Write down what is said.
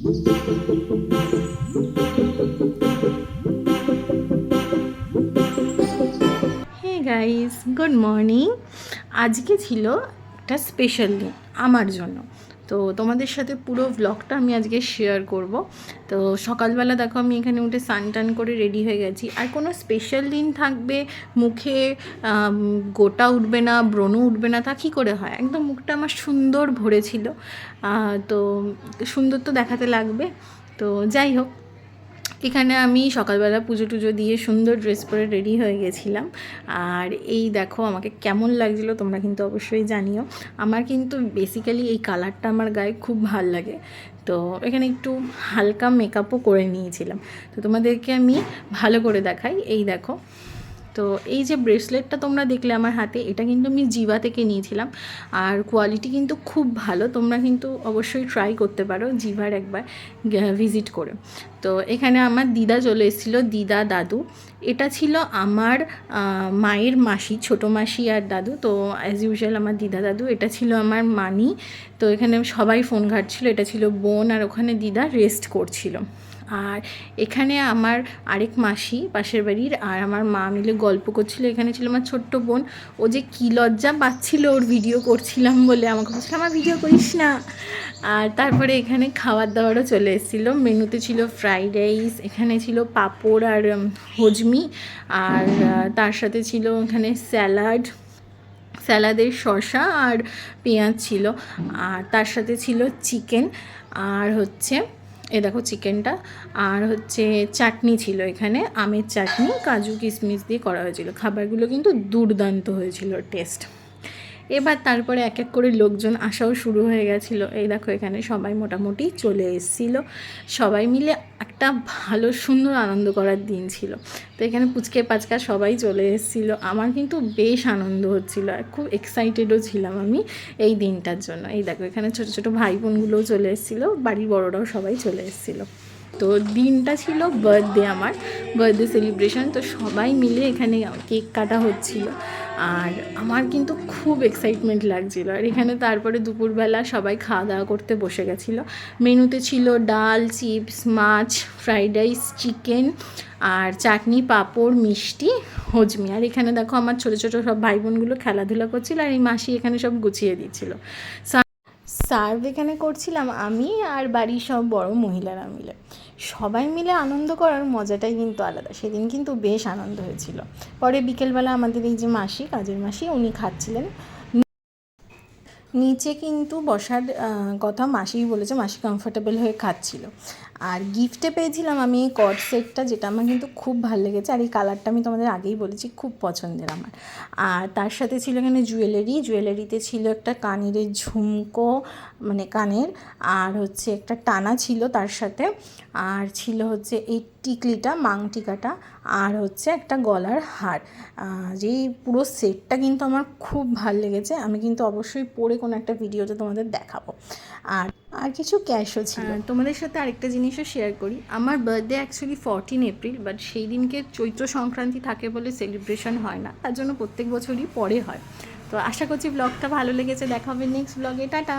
Hey guys, good morning. আজকে ছিল একটা স্পেশাল দিন আমার জন্য। তো তোমাদের সাথে পুরো ব্লগটা আমি আজকে শেয়ার করব। তো সকালবেলা দেখো আমি এখানে উঠে স্নান টান করে রেডি হয়ে গেছি। আর কোনো স্পেশাল দিন থাকবে মুখে গোটা উঠবে না, ব্রণ উঠবে না, তা কী করে হয়? একদম মুখটা আমার সুন্দর ভরেছিল। তো সুন্দর তো দেখাতে লাগবে। তো যাই হোক, এখানে আমি সকালবেলা পুজো টুজো দিয়ে সুন্দর ড্রেস পরে রেডি হয়ে গেছিলাম। আর এই দেখো আমাকে কেমন লাগছিলো তোমরা কিন্তু অবশ্যই জানিও। আমার কিন্তু বেসিক্যালি এই কালারটা আমার গায়ে খুব ভাল লাগে। তো এখানে একটু হালকা মেকআপও করে নিয়েছিলাম। তো তোমাদেরকে আমি ভালো করে দেখাই। এই দেখো, তো এই যে ব্রেসলেটটা তোমরা দেখলে আমার হাতে, এটা কিন্তু আমি জিভা থেকে নিয়েছিলাম। আর কোয়ালিটি কিন্তু খুব ভালো, তোমরা কিন্তু অবশ্যই ট্রাই করতে পারো জিভার একবার ভিজিট করে। তো এখানে আমার দিদা চলে এসেছিলো, দিদা দাদু। এটা ছিল আমার মায়ের মাসি, ছোটো মাসি আর দাদু। তো অ্যাজ ইউজুয়াল আমার দিদা দাদু। এটা ছিল আমার মানি। তো এখানে সবাই ফোন ঘাটছিল। এটা ছিল বোন, আর ওখানে দিদা রেস্ট করছিল। আর এখানে আমার আরেক মাসি পাশের বাড়ির আর আমার মা মিলে গল্প করছিল। এখানে ছিল আমার ছোট্ট বোন। ও যে কী লজ্জা পাচ্ছিল ওর ভিডিও করছিলাম বলে, আমাকে বলছিল আমার ভিডিও করিস না। আর তারপরে এখানে খাবার দাবারও চলে এসেছিলো। মেনুতে ছিল ফ্রাইড রাইস, এখানে ছিল পাঁপড় আর হজমি, আর তার সাথে ছিল এখানে স্যালাদের শসা আর পেঁয়াজ ছিল। আর তার সাথে ছিল চিকেন, আর হচ্ছে এ দেখো চিকেনটা, আর হচ্ছে চাটনি ছিল এখানে, আমের চাটনি, কাজু কিশমিশ দিয়ে করা হয়েছিল। খাবারগুলো কিন্তু দুর্দান্ত হয়েছিল টেস্ট। এবার তারপরে এক এক করে লোকজন আসাও শুরু হয়ে গেছিলো। এই দেখো এখানে সবাই মোটামুটি চলে এসেছিলো। সবাই মিলে একটা ভালো সুন্দর আনন্দ করার দিন ছিল। তো এখানে পুচকে পাচকা সবাই চলে এসেছিলো। আমার কিন্তু বেশ আনন্দ হচ্ছিলো আর খুব এক্সাইটেডও ছিলাম আমি এই দিনটার জন্য। এই দেখো এখানে ছোটো ছোটো ভাই বোনগুলোও চলে এসেছিলো, বাড়ির বড়রাও সবাই চলে এসেছিলো। তো দিনটা ছিল বার্থডে, আমার বার্থডে সেলিব্রেশন। তো সবাই মিলে এখানে কেক কাটা হচ্ছিল, আর আমার কিন্তু খুব এক্সাইটমেন্ট লাগছিলো। আর এখানে তারপরে দুপুরবেলা সবাই খাওয়া দাওয়া করতে বসে গেছিলো। মেনুতে ছিল ডাল, চিপস, মাছ, ফ্রাইড রাইস, চিকেন, আর চাটনি, পাঁপড়, মিষ্টি, হজমি। আর এখানে দেখো আমার ছোটো ছোটো সব ভাই বোনগুলো খেলাধুলা করছিল, আর এই মাসি এখানে সব গুছিয়ে দিচ্ছিলো। সার্ভ এখানে করছিলাম আমি আর বাড়ির সব বড় মহিলারা মিলে। সবাই মিলে আনন্দ করার মজাটাই কিন্তু আলাদা। সেদিন কিন্তু বেশ আনন্দ হয়েছিল। পরে বিকেলবেলা আমাদের এই যে মাসি, কাজের মাসি, উনি খাচ্ছিলেন। নিচে কিন্তু বসার কথা মাসিই বলেছে, মাসি কমফোর্টেবল হয়ে খাচ্ছিল। আর গিফটে পেয়েছিলাম আমি এই কর্ড সেটটা, যেটা আমার কিন্তু খুব ভালো লেগেছে। আর এই কালারটা আমি তোমাদের আগেই বলেছি খুব পছন্দের আমার। আর তার সাথে ছিল এখানে জুয়েলারিতে ছিল একটা কানের ঝুমকো, মানে কানের, আর হচ্ছে একটা টানা ছিল তার সাথে, আর ছিল হচ্ছে এই টিকলিটা, মাংটিকাটা, আর হচ্ছে একটা গলার হার। যেই পুরো সেটটা কিন্তু আমার খুব ভালো লেগেছে। আমি কিন্তু অবশ্যই পরে কোনো একটা ভিডিওতে তোমাদের দেখাবো। আর কিছু ক্যাশও ছিল। তোমাদের সাথে আরেকটা জিনিসও শেয়ার করি। আমার বার্থডে অ্যাকচুয়ালি 14 এপ্রিল, বাট সেই দিনকে চৈত্র সংক্রান্তি থাকে বলে সেলিব্রেশন হয় না, তার জন্য প্রত্যেক বছরই পরে হয়। তো আশা করছি ব্লগটা ভালো লেগেছে। দেখা হবে নেক্সট ব্লগে। টাটা।